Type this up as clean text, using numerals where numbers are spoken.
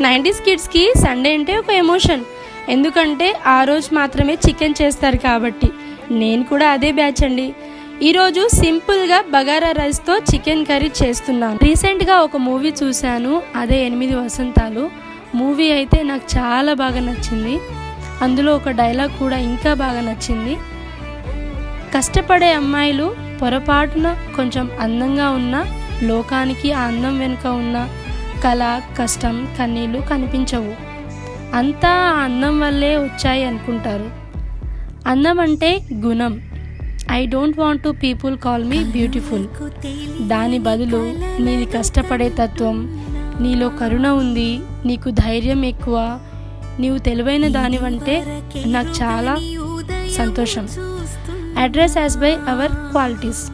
90s కిడ్స్కి Sunday అంటే ఒక ఎమోషన్, ఎందుకంటే ఆ రోజు మాత్రమే చికెన్ చేస్తారు కాబట్టి. నేను కూడా అదే బ్యాచ్ అండి. ఈరోజు సింపుల్గా బగారా రైస్తో చికెన్ కర్రీ చేస్తున్నాను. రీసెంట్గా ఒక మూవీ చూశాను, అదే 8 వసంతాలు. మూవీ అయితే నాకు చాలా బాగా నచ్చింది. అందులో ఒక డైలాగ్ కూడా ఇంకా బాగా నచ్చింది. కష్టపడే అమ్మాయిలు పొరపాటున కొంచెం అందంగా ఉన్న లోకానికి ఆ అందం వెనుక ఉన్న కళ, కష్టం, కన్నీళ్ళు కనిపించవు. అంతా ఆ అందం వల్లే వచ్చాయి అనుకుంటారు. అందం అంటే గుణం. I don't want to people call me beautiful. దాని బదులు నీది కష్టపడే తత్వం, నీలో కరుణ ఉంది, నీకు ధైర్యం ఎక్కువ, నీవు తెలివైన దానివంటే నాకు చాలా సంతోషం. Address as by our qualities.